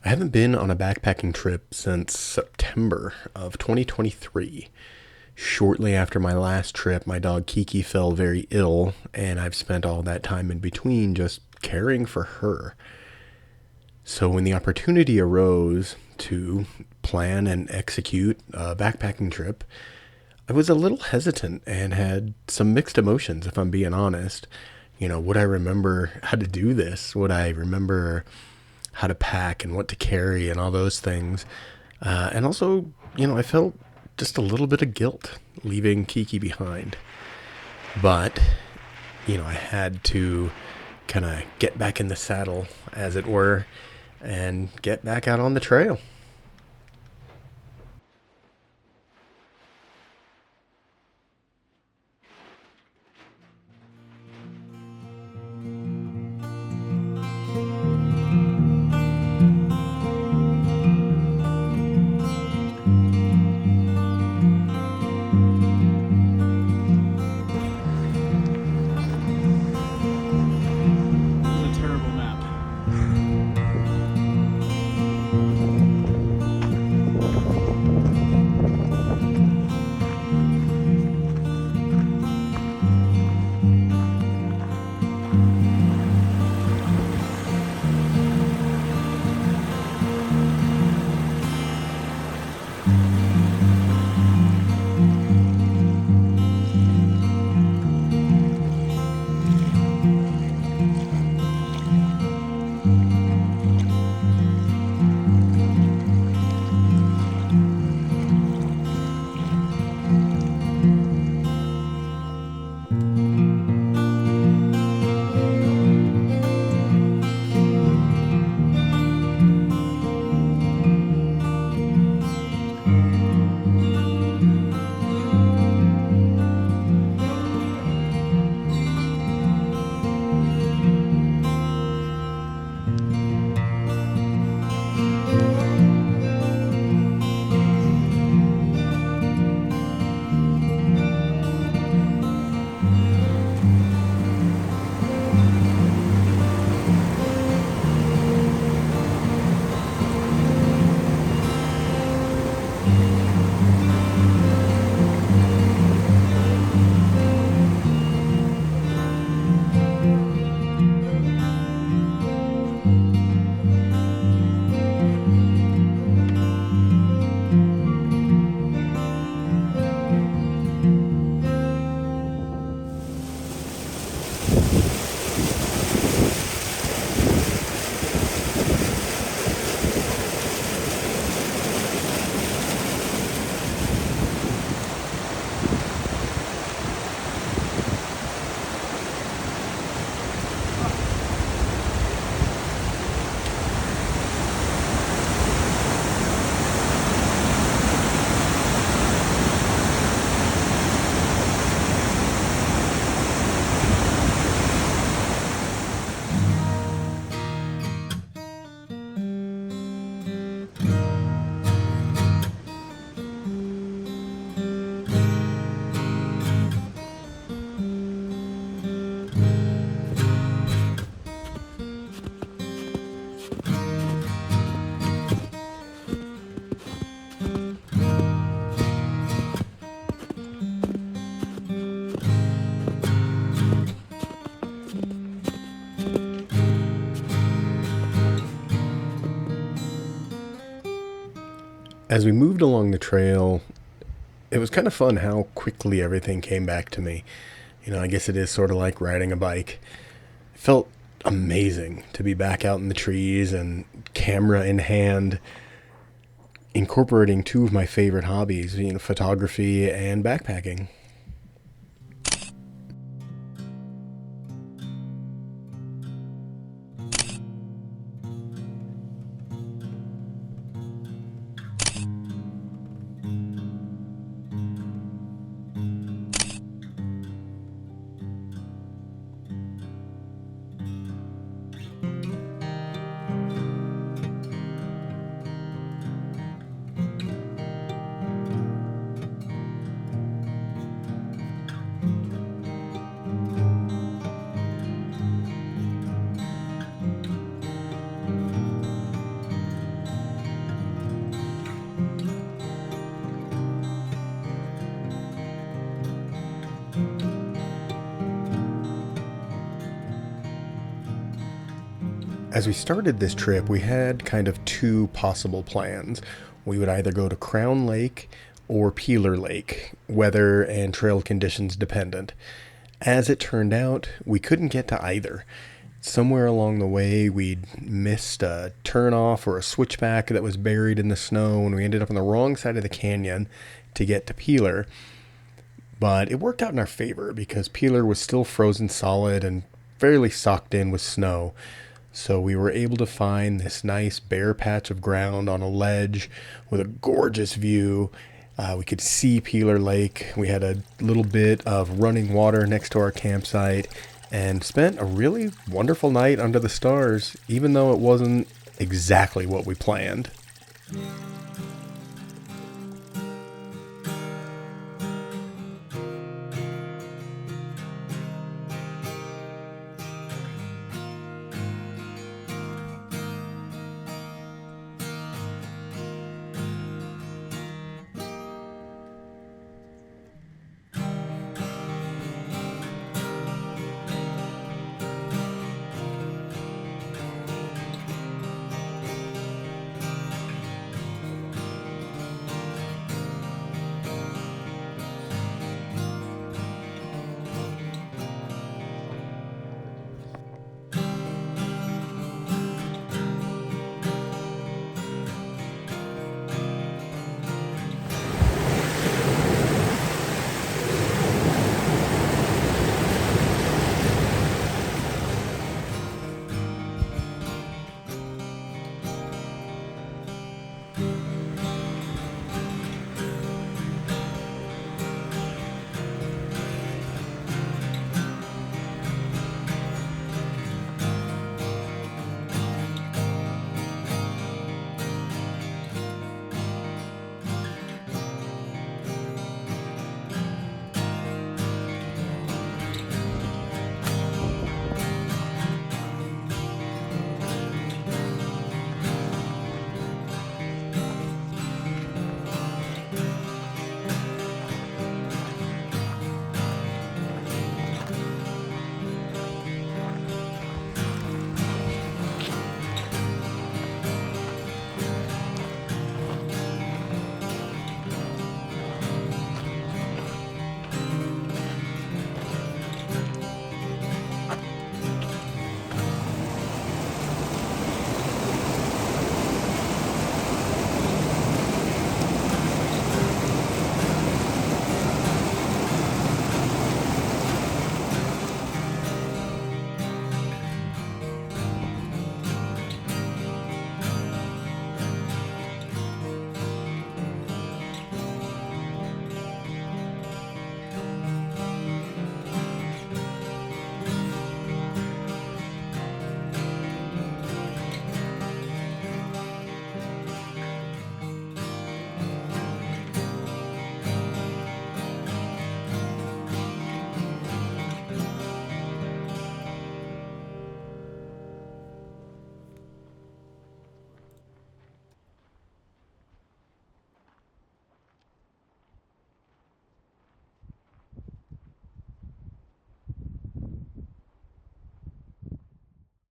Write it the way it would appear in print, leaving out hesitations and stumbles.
I haven't been on a backpacking trip since September of 2023. Shortly after my last trip, my dog Kiki fell very ill, and I've spent all that time in between just caring for her. So when the opportunity arose to plan and execute a backpacking trip, I was a little hesitant and had some mixed emotions, if I'm being honest. Would I remember how to do this? Would I remember how to pack and what to carry and all those things? And also, I felt just a little bit of guilt leaving Kiki behind. But, I had to kind of get back in the saddle, as it were, and get back out on the trail. This is a terrible map. As we moved along the trail, it was kind of fun how quickly everything came back to me. I guess it is sort of like riding a bike. It felt amazing to be back out in the trees and camera in hand, incorporating two of my favorite hobbies, photography and backpacking. As we started this trip, we had kind of two possible plans. We would either go to Crown Lake or Peeler Lake, weather and trail conditions dependent. As it turned out, we couldn't get to either. Somewhere along the way, we'd missed a turnoff or a switchback that was buried in the snow, and we ended up on the wrong side of the canyon to get to Peeler. But it worked out in our favor because Peeler was still frozen solid and fairly socked in with snow. So we were able to find this nice bare patch of ground on a ledge with a gorgeous view. We could see Peeler Lake. We had a little bit of running water next to our campsite and spent a really wonderful night under the stars, even though it wasn't exactly what we planned.